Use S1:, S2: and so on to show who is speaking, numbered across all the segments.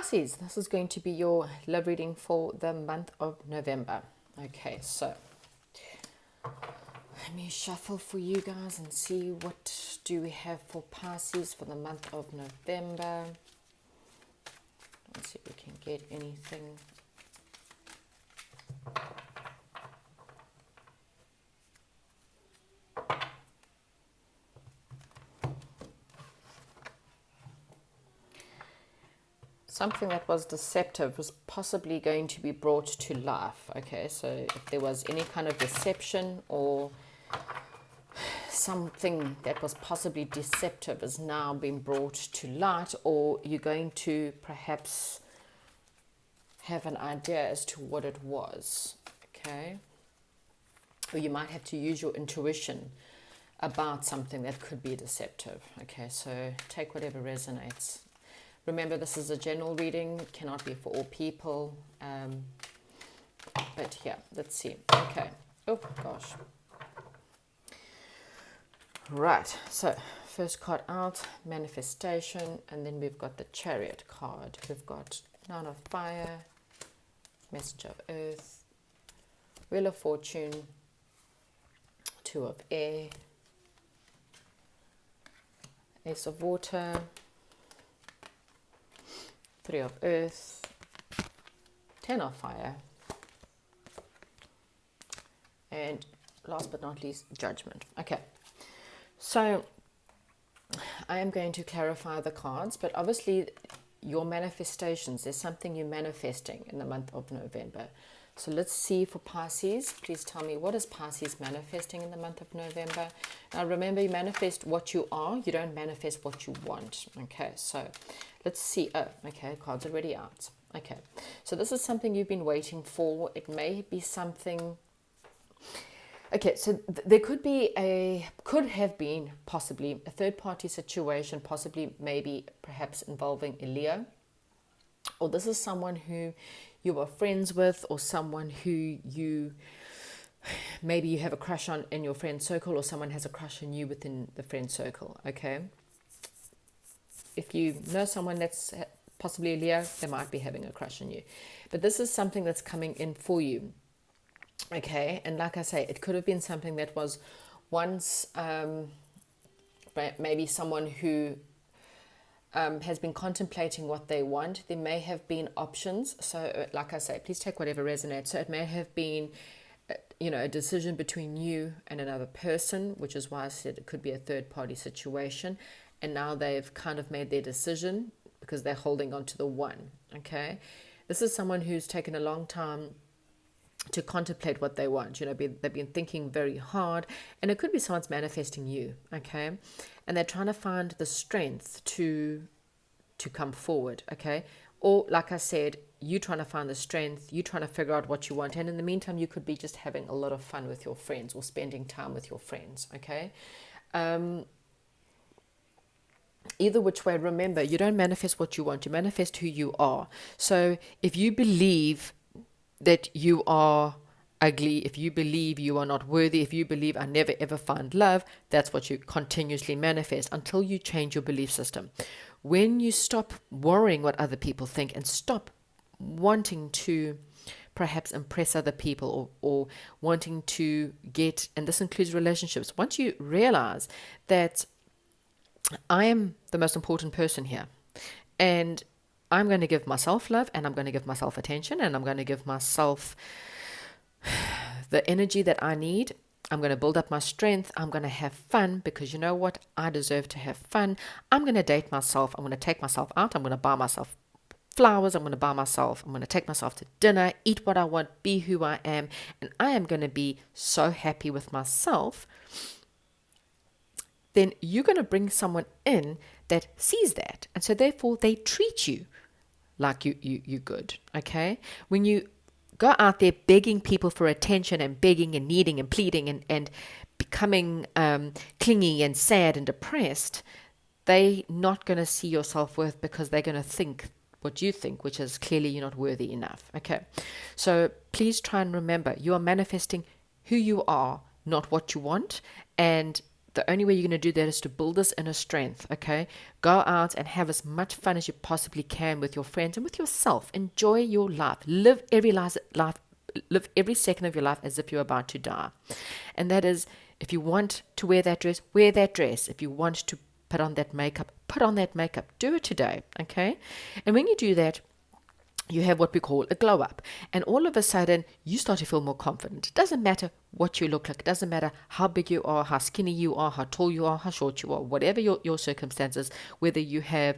S1: Pisces, this is going to be your love reading for the month of November. Okay, so let me shuffle for you guys and see what do we have for Pisces for the month of November. Let's see if we can get anything. Something that was deceptive was possibly going to be brought to life. Okay, so if there was any kind of deception or something that was possibly deceptive is now being brought to light, or you're going to perhaps have an idea as to what it was. Okay, or you might have to use your intuition about something that could be deceptive. Okay, so take whatever resonates. Remember, this is a general reading. It cannot be for all people. But yeah, let's see. Okay. Oh, gosh. Right. So, first card out, manifestation. And then we've got the Chariot card. We've got Nine of Fire, Message of Earth, Wheel of Fortune, Two of Air, Ace of Water, Three of Earth, Ten of Fire, and last but not least, Judgment. Okay, so I am going to clarify the cards, but obviously your manifestations, there's something you're manifesting in the month of November. So let's see for Pisces. Please tell me, what is Pisces manifesting in the month of November? Now remember, you manifest what you are. You don't manifest what you want. Okay, so let's see. Oh, okay, cards are already out. Okay, so this is something you've been waiting for. It may be something... Okay, so there could have been possibly a third-party situation, possibly maybe perhaps involving a Leo. Or this is someone who you are friends with, or someone who maybe you have a crush on in your friend circle, or someone has a crush on you within the friend circle. Okay, if you know someone that's possibly a Leo, they might be having a crush on you, but this is something that's coming in for you. Okay, and like I say, it could have been something that was once maybe someone who has been contemplating what they want. There may have been options. So like I say, please take whatever resonates. So it may have been, a decision between you and another person, which is why I said it could be a third party situation. And now they've kind of made their decision because they're holding on to the one. Okay, this is someone who's taken a long time to contemplate what they want. They've been thinking very hard, and it could be someone's manifesting you. Okay, and they're trying to find the strength to come forward. Okay, or like I said, you trying to find the strength, you trying to figure out what you want, and in the meantime you could be just having a lot of fun with your friends or spending time with your friends. Okay, either which way, remember, you don't manifest what you want, you manifest who you are. So if you believe that you are ugly, if you believe you are not worthy, if you believe I never ever find love, that's what you continuously manifest until you change your belief system. When you stop worrying what other people think and stop wanting to perhaps impress other people, or wanting to get, and this includes relationships, once you realize that I am the most important person here, and I'm going to give myself love, and I'm going to give myself attention, and I'm going to give myself the energy that I need. I'm going to build up my strength. I'm going to have fun, because you know what? I deserve to have fun. I'm going to date myself. I'm going to take myself out. I'm going to buy myself flowers. I'm going to take myself to dinner, eat what I want, be who I am. And I am going to be so happy with myself. Then you're going to bring someone in that sees that. And so therefore they treat you like you're good. Okay. When you go out there begging people for attention, and begging and needing and pleading and becoming clingy and sad and depressed, they're not going to see your self-worth, because they're going to think what you think, which is clearly you're not worthy enough. Okay, so please try and remember, you are manifesting who you are, not what you want. And The only way you're going to do that is to build this inner strength, okay? Go out and have as much fun as you possibly can with your friends and with yourself. Enjoy your life. Live every second of your life as if you're about to die. And that is, if you want to wear that dress, wear that dress. If you want to put on that makeup, put on that makeup. Do it today, okay? And when you do that, you have what we call a glow up. And all of a sudden, you start to feel more confident. It doesn't matter what you look like. It doesn't matter how big you are, how skinny you are, how tall you are, how short you are, whatever your circumstances, whether you have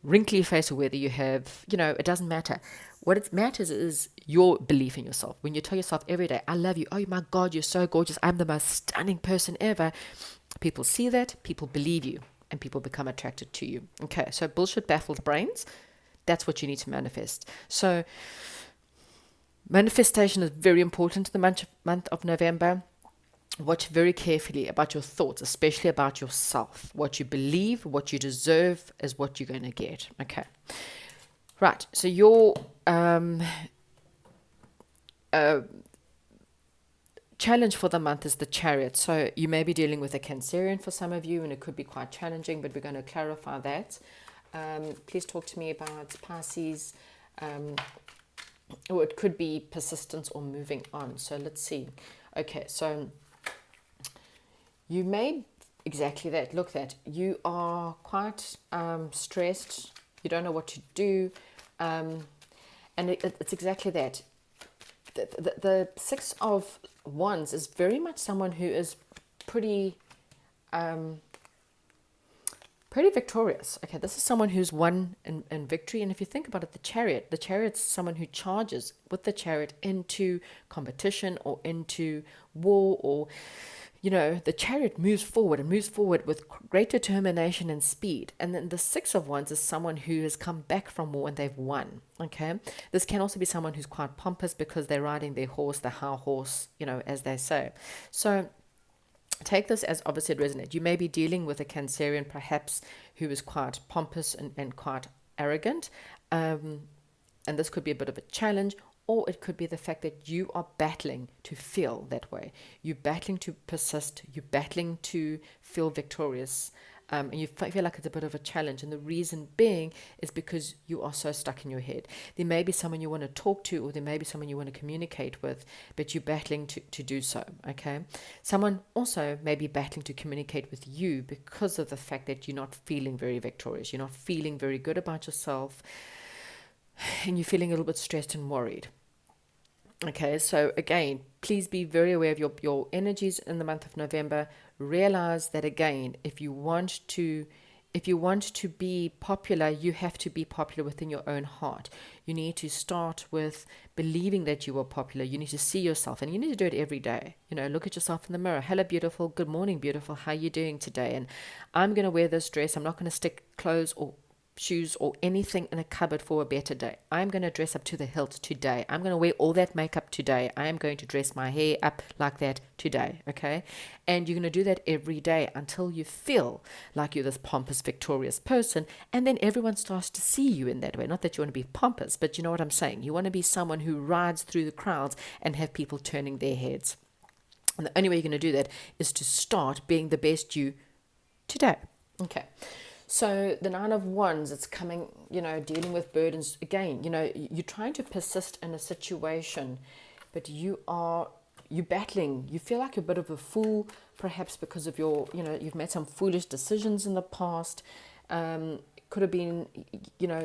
S1: wrinkly face or whether you have, it doesn't matter. What it matters is your belief in yourself. When you tell yourself every day, I love you. Oh my God, you're so gorgeous. I'm the most stunning person ever. People see that, people believe you, and people become attracted to you. Okay, so bullshit baffles brains. That's what you need to manifest. So manifestation is very important in the month of November. Watch very carefully about your thoughts, especially about yourself. What you believe, what you deserve is what you're going to get. Okay. Right. So your challenge for the month is the Chariot. So you may be dealing with a Cancerian for some of you, and it could be quite challenging, but we're going to clarify that. Please talk to me about Pisces, or it could be persistence or moving on. So let's see. Okay, so you may exactly that. Look, that you are quite stressed. You don't know what to do, and it's exactly that. The Six of Wands is very much someone who is pretty victorious. Okay, this is someone who's won in victory. And if you think about it, the chariot's someone who charges with the chariot into competition or into war, or, the chariot moves forward with great determination and speed. And then the Six of Wands is someone who has come back from war and they've won. Okay, this can also be someone who's quite pompous because they're riding their horse, the high horse, as they say. So take this as obviously it resonates. You may be dealing with a Cancerian perhaps who is quite pompous and quite arrogant. And this could be a bit of a challenge, or it could be the fact that you are battling to feel that way. You're battling to persist. You're battling to feel victorious. And you feel like it's a bit of a challenge. And the reason being is because you are so stuck in your head. There may be someone you want to talk to, or there may be someone you want to communicate with, but you're battling to do so, okay? Someone also may be battling to communicate with you because of the fact that you're not feeling very victorious. You're not feeling very good about yourself, and you're feeling a little bit stressed and worried. Okay, so again, please be very aware of your energies in the month of November. Realize that, again, if you want to be popular, you have to be popular within your own heart. You need to start with believing that you are popular. You need to see yourself, and you need to do it every day. Look at yourself in the mirror. Hello, beautiful. Good morning, beautiful. How are you doing today? And I'm going to wear this dress. I'm not going to stick clothes or shoes or anything in a cupboard for a better day. I'm going to dress up to the hilt today. I'm going to wear all that makeup today. I am going to dress my hair up like that today, okay? And you're going to do that every day until you feel like you're this pompous, victorious person, and then everyone starts to see you in that way. Not that you want to be pompous, but you know what I'm saying. You want to be someone who rides through the crowds and have people turning their heads. And the only way you're going to do that is to start being the best you today, okay? So the Nine of Wands, it's coming, dealing with burdens. Again, you're trying to persist in a situation, but you're battling. You feel like you're a bit of a fool, perhaps because of you've made some foolish decisions in the past. Could have been,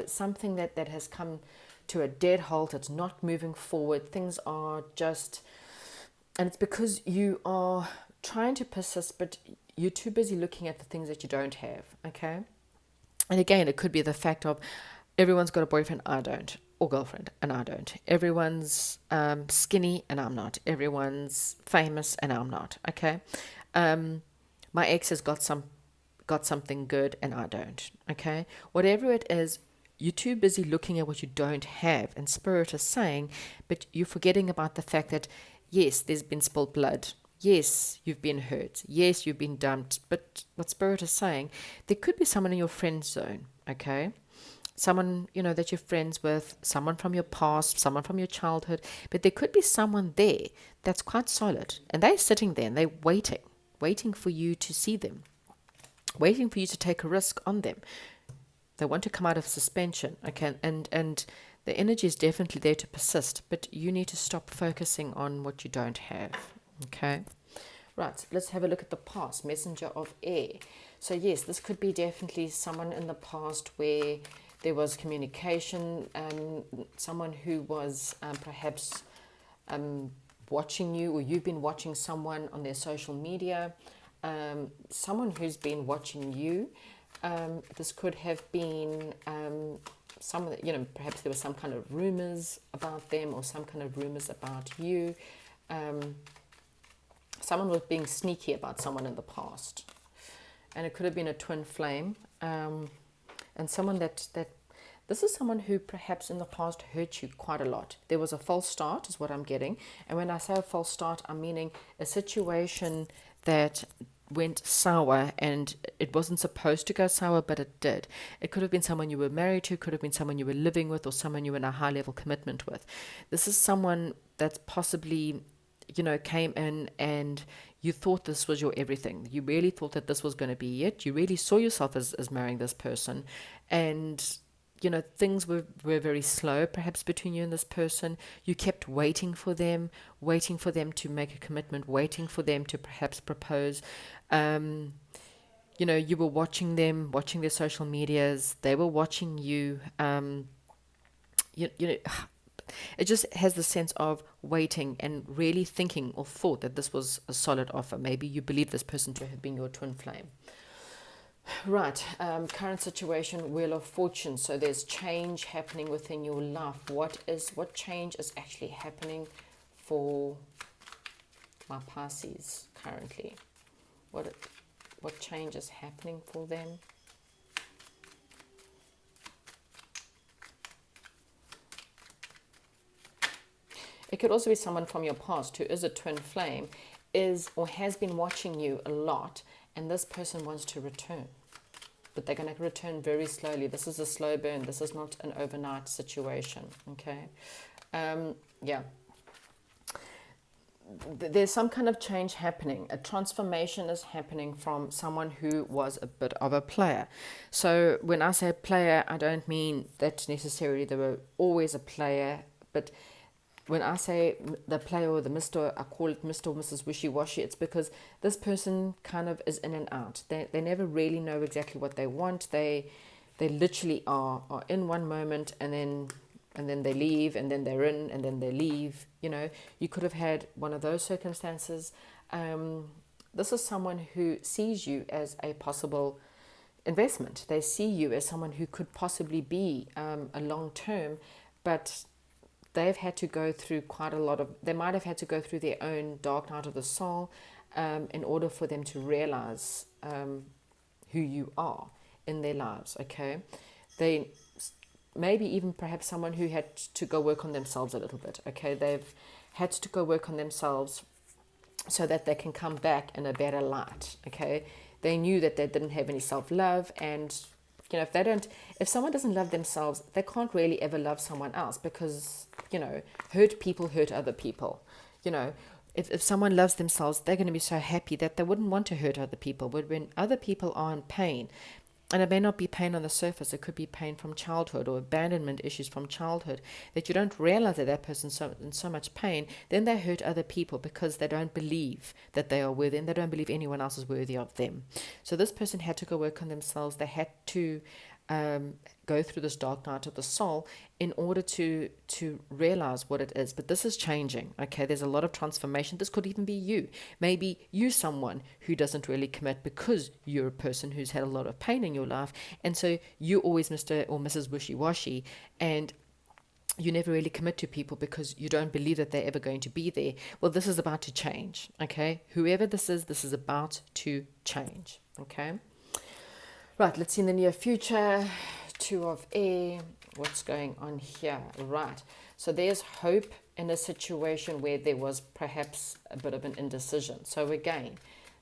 S1: something that has come to a dead halt. It's not moving forward. Things are just, and it's because you are trying to persist, but you're too busy looking at the things that you don't have, okay? And again, it could be the fact of everyone's got a boyfriend, I don't, or girlfriend, and I don't. Everyone's skinny, and I'm not. Everyone's famous, and I'm not, okay? My ex has got something good, and I don't, okay? Whatever it is, you're too busy looking at what you don't have, and Spirit is saying, but you're forgetting about the fact that, yes, there's been spilled blood. Yes, you've been hurt. Yes, you've been dumped. But what Spirit is saying, there could be someone in your friend zone, okay? Someone, that you're friends with, someone from your past, someone from your childhood. But there could be someone there that's quite solid. And they're sitting there and they're waiting. waiting for you to see them, waiting for you to take a risk on them. They want to come out of suspension, okay? And the energy is definitely there to persist, but you need to stop focusing on what you don't have, okay? Right, let's have a look at the past. Messenger of air. So yes, this could be definitely someone in the past where there was communication, someone who was perhaps watching you, or you've been watching someone on their social media, someone who's been watching you. This could have been some of the, perhaps there was some kind of rumors about them, or some kind of rumors about you. Someone was being sneaky about someone in the past, and it could have been a twin flame, and someone that this is someone who perhaps in the past hurt you quite a lot. There was a false start is what I'm getting, and when I say a false start, I'm meaning a situation that went sour, and it wasn't supposed to go sour, but it did. It could have been someone you were married to, could have been someone you were living with, or someone you were in a high level commitment with. This is someone that's possibly came in and you thought this was your everything. You really thought that this was going to be it. You really saw yourself as marrying this person. And, things were very slow, perhaps, between you and this person. You kept waiting for them to make a commitment, waiting for them to perhaps propose. You were watching them, watching their social medias. They were watching you. It just has the sense of waiting and really thinking or thought that this was a solid offer. Maybe you believe this person to have been your twin flame. Right, current situation, Wheel of Fortune. So there's change happening within your life. What change is actually happening for my Pisces currently? What change is happening for them? It could also be someone from your past who is a twin flame, is or has been watching you a lot, and this person wants to return. But they're going to return very slowly. This is a slow burn. This is not an overnight situation, okay? Yeah. There's some kind of change happening. A transformation is happening from someone who was a bit of a player. So when I say player, I don't mean that necessarily they were always a player, but when I say the player or the Mr., I call it Mr. or Mrs. Wishy-washy, it's because this person kind of is in and out. They never really know exactly what they want. They literally are in one moment, and then they leave, and then they're in, and then they leave. You could have had one of those circumstances. This is someone who sees you as a possible investment. They see you as someone who could possibly be a long-term, but they've had to go through they might have had to go through their own dark night of the soul in order for them to realize who you are in their lives, okay? They maybe even perhaps someone who had to go work on themselves a little bit, okay? They've had to go work on themselves so that they can come back in a better light, okay? They knew that they didn't have any self-love, and if someone doesn't love themselves, they can't really ever love someone else, because hurt people hurt other people. If someone loves themselves, they're going to be so happy that they wouldn't want to hurt other people. But when other people are in pain, and it may not be pain on the surface, it could be pain from childhood or abandonment issues from childhood, that you don't realize that person's in so much pain, then they hurt other people because they don't believe that they are worthy, and they don't believe anyone else is worthy of them. So this person had to go work on themselves. They had to go through this dark night of the soul in order to realize what it is. But this is changing, okay? There's a lot of transformation. This could even be you. Maybe you someone who doesn't really commit because you're a person who's had a lot of pain in your life, and so you're always Mr. or Mrs. Wishy-washy, and you never really commit to people because you don't believe that they're ever going to be there. Well, this is about to change, okay? Whoever this is about to change, okay? Right, let's see in the near future. Two of air. What's going on here? Right. So there's hope in a situation where there was perhaps a bit of an indecision. So again,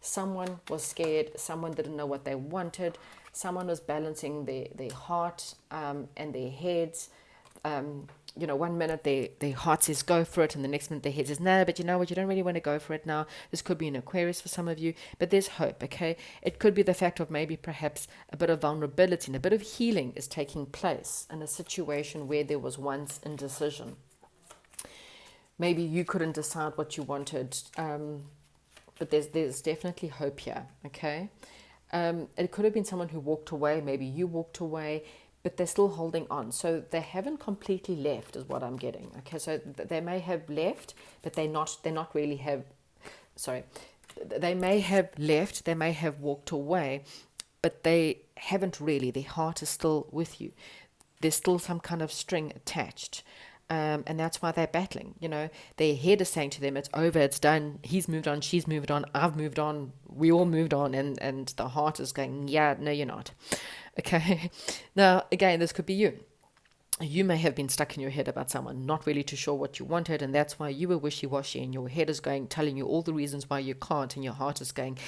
S1: someone was scared. Someone didn't know what they wanted. Someone was balancing their heart and their heads. one minute their heart says go for it, and the next minute their head says no, but you know what, you don't really want to go for it now. This could be an Aquarius for some of you, but there's hope, okay? It could be the fact of maybe perhaps a bit of vulnerability and a bit of healing is taking place in a situation where there was once indecision. Maybe you couldn't decide what you wanted, but there's definitely hope here, okay? It could have been someone who walked away, maybe you walked away, but they're still holding on. So they haven't completely left is what I'm getting. Okay, so they may have left, but they're not really they may have left, they may have walked away, but they haven't really. Their heart is still with you. There's still some kind of string attached. And that's why they're battling. Their head is saying to them, it's over, it's done, he's moved on, she's moved on, I've moved on, we all moved on, and the heart is going, yeah, no, you're not. Okay. Now, again, this could be you. You may have been stuck in your head about someone, not really too sure what you wanted, and that's why you were wishy-washy, and your head is going, telling you all the reasons why you can't, and your heart is going,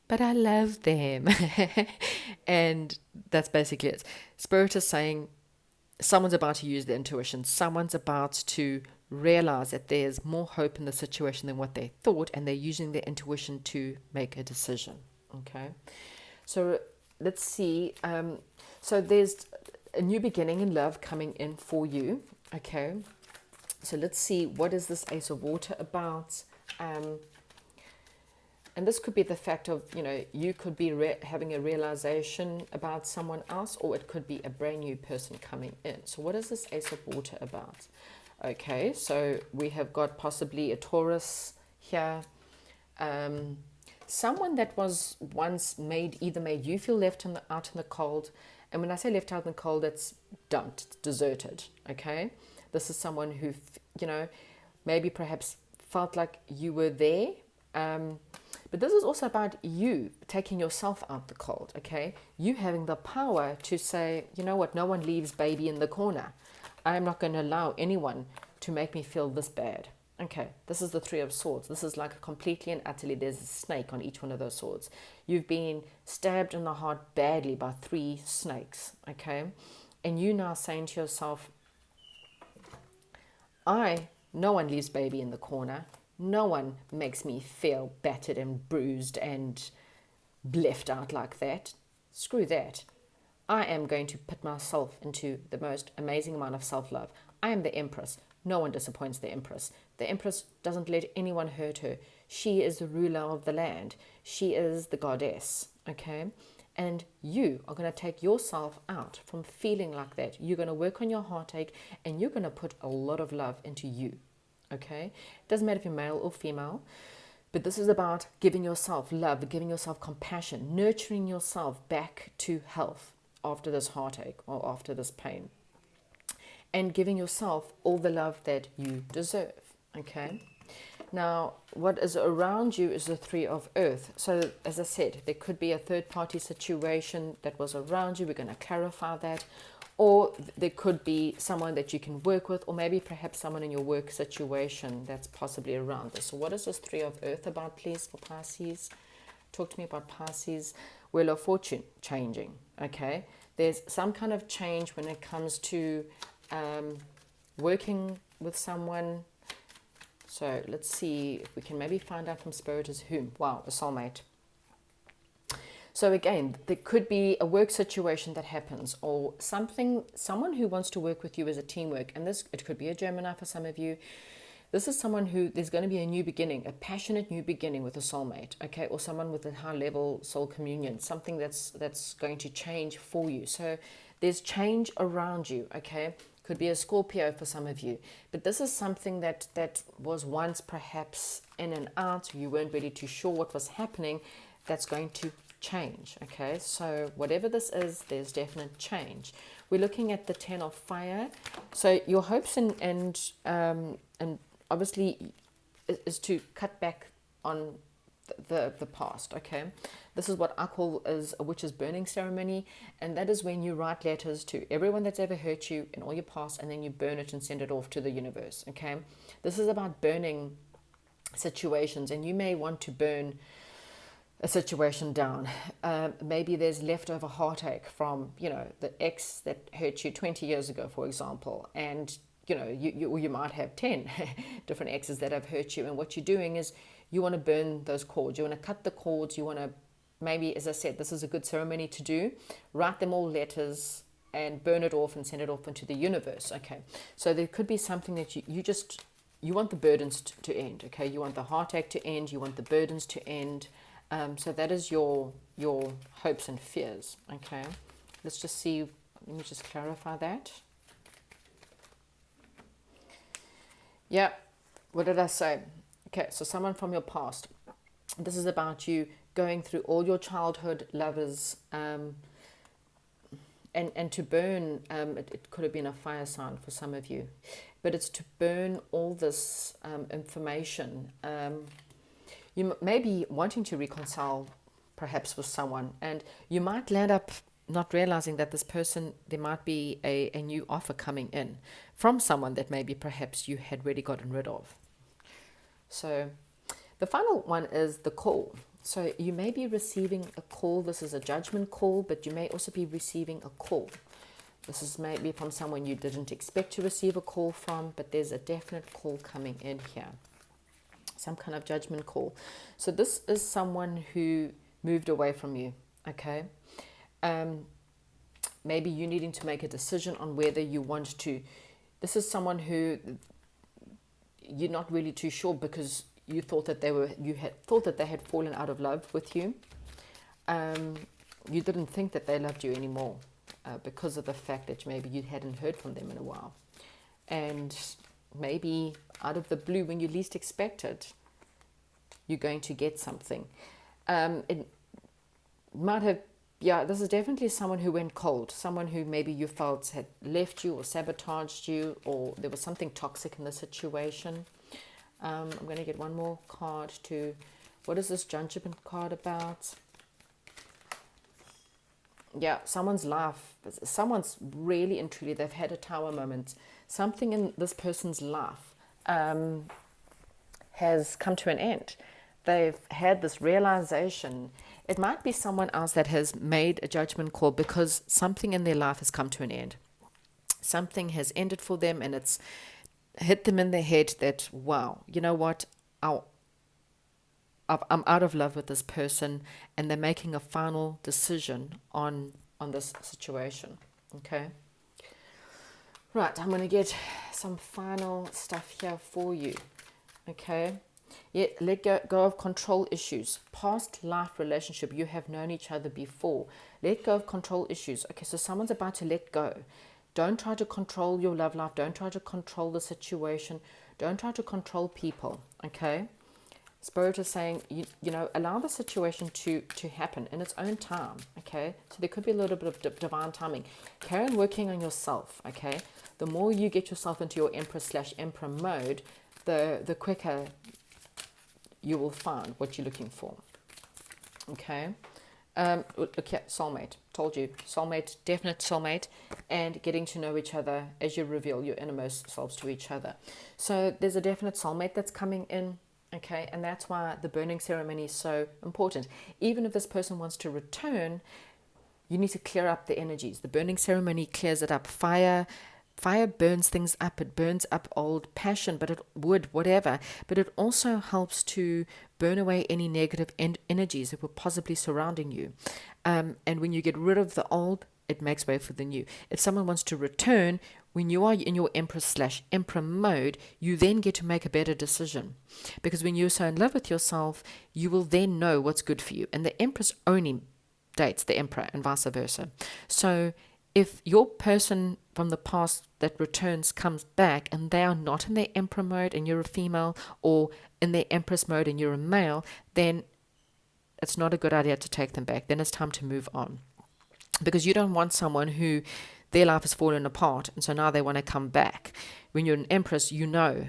S1: but I love them. And that's basically it. Spirit is saying, someone's about to use their intuition. Someone's about to realize that there's more hope in the situation than what they thought, and they're using their intuition to make a decision. Okay, so let's see. So there's a new beginning in love coming in for you. Okay, so let's see, what is this Ace of Water about? And this could be the fact of, you could be having a realization about someone else, or it could be a brand new person coming in. So what is this Ace of Water about? Okay, so we have got possibly a Taurus here. Someone that was once either made you feel left out in the cold. And when I say left out in the cold, it's dumped, deserted. Okay, this is someone who, maybe perhaps felt like you were there. But this is also about you taking yourself out the cold, okay? You having the power to say, you know what, no one leaves baby in the corner. I'm not going to allow anyone to make me feel this bad. Okay, this is the Three of Swords. This is like completely and utterly, there's a snake on each one of those swords. You've been stabbed in the heart badly by 3 snakes, okay? And you now saying to yourself, no one leaves baby in the corner. No one makes me feel battered and bruised and left out like that. Screw that. I am going to put myself into the most amazing amount of self-love. I am the Empress. No one disappoints the Empress. The Empress doesn't let anyone hurt her. She is the ruler of the land. She is the goddess, okay? And you are going to take yourself out from feeling like that. You're going to work on your heartache, and you're going to put a lot of love into you. Okay, it doesn't matter if you're male or female, but this is about giving yourself love, giving yourself compassion, nurturing yourself back to health after this heartache or after this pain, and giving yourself all the love that you deserve. Okay, now what is around you is the Three of Earth. So as I said, there could be a third-party situation that was around you. We're going to clarify that. Or there could be someone that you can work with, or maybe perhaps someone in your work situation that's possibly around this. So what is this Three of Earth about, please, for Pisces? Talk to me about Pisces. Wheel of Fortune, changing, okay? There's some kind of change when it comes to working with someone. So let's see if we can maybe find out from Spirit is whom. Wow, a soulmate. So again, there could be a work situation that happens, or someone who wants to work with you as a teamwork. And it could be a Gemini for some of you. This is someone who, there's going to be a new beginning, a passionate new beginning with a soulmate, okay? Or someone with a high level soul communion, something that's going to change for you. So there's change around you, okay? Could be a Scorpio for some of you. But this is something that was once perhaps in and out. You weren't really too sure what was happening. That's going to change, okay? So whatever this is, there's definite change. We're looking at the 10 of fire. So your hopes and obviously is to cut back on the past, okay? This is what I call as a witch's burning ceremony, and that is when you write letters to everyone that's ever hurt you in all your past, and then you burn it and send it off to the universe, okay? This is about burning situations, and you may want to burn a situation down. Maybe there's leftover heartache from, the ex that hurt you 20 years ago, for example, and you might have 10 different exes that have hurt you, and what you're doing is you want to burn those cords, you want to cut the cords, you want to, maybe, as I said, this is a good ceremony to do, write them all letters and burn it off and send it off into the universe. Okay, so there could be something that you want the burdens to end. Okay, you want the heartache to end, you want the burdens to end. So that is your hopes and fears. Okay, let's just see. Let me just clarify that. Yeah, what did I say? Okay, so someone from your past. This is about you going through all your childhood lovers, and to burn. It could have been a fire sign for some of you, but it's to burn all this information. You may be wanting to reconcile perhaps with someone, and you might land up not realizing that this person, there might be a new offer coming in from someone that maybe perhaps you had already gotten rid of. So the final one is the call. So you may be receiving a call. This is a judgment call, but you may also be receiving a call. This is maybe from someone you didn't expect to receive a call from, but there's a definite call coming in here. Some kind of judgment call. So this is someone who moved away from you, okay? Maybe you needing to make a decision on whether you want to. This is someone who you're not really too sure, because you thought that they had fallen out of love with you. You didn't think that they loved you anymore, because of the fact that maybe you hadn't heard from them in a while. And maybe out of the blue, when you least expect it, you're going to get something. It might have, this is definitely someone who went cold, someone who maybe you felt had left you or sabotaged you, or there was something toxic in the situation. I'm going to get one more card to, what is this judgment card about? Yeah, someone's life, someone's really and truly, they've had a tower moment. Something in this person's life has come to an end. They've had this realization. It might be someone else that has made a judgment call because something in their life has come to an end. Something has ended for them, and it's hit them in the head that, wow, you know what, I'm out of love with this person, and they're making a final decision on this situation. Okay. Right, I'm going to get some final stuff here for you. Okay. Yeah, let go of control issues. Past life relationship, you have known each other before. Let go of control issues. Okay, so someone's about to let go. Don't try to control your love life. Don't try to control the situation. Don't try to control people. Okay. Spirit is saying, allow the situation to happen in its own time, okay? So there could be a little bit of divine timing. Carry on working on yourself, okay? The more you get yourself into your Empress/Emperor mode, the quicker you will find what you're looking for, okay? Okay, soulmate. Told you. Soulmate, definite soulmate, and getting to know each other as you reveal your innermost selves to each other. So there's a definite soulmate that's coming in. Okay, and that's why the burning ceremony is so important. Even if this person wants to return, you need to clear up the energies. The burning ceremony clears it up. Fire burns things up. It burns up old passion, wood, whatever. But it also helps to burn away any negative energies that were possibly surrounding you. And when you get rid of the old, it makes way for the new. If someone wants to return, when you are in your Empress/Emperor mode, you then get to make a better decision. Because when you're so in love with yourself, you will then know what's good for you. And the Empress only dates the Emperor and vice versa. So if your person from the past that returns comes back and they are not in their Emperor mode and you're a female, or in their Empress mode and you're a male, then it's not a good idea to take them back. Then it's time to move on. Because you don't want someone who their life has fallen apart, and so now they want to come back. When you're an Empress, you know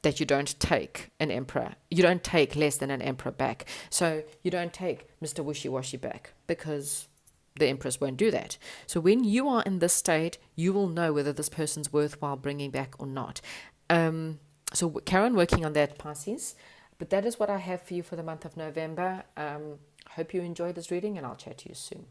S1: that you don't take an Emperor. You don't take less than an Emperor back. So you don't take Mr. Wishy-Washy back, because the Empress won't do that. So when you are in this state, you will know whether this person's worthwhile bringing back or not. So carry on working on that, Pisces. But that is what I have for you for the month of November. Hope you enjoyed this reading, and I'll chat to you soon.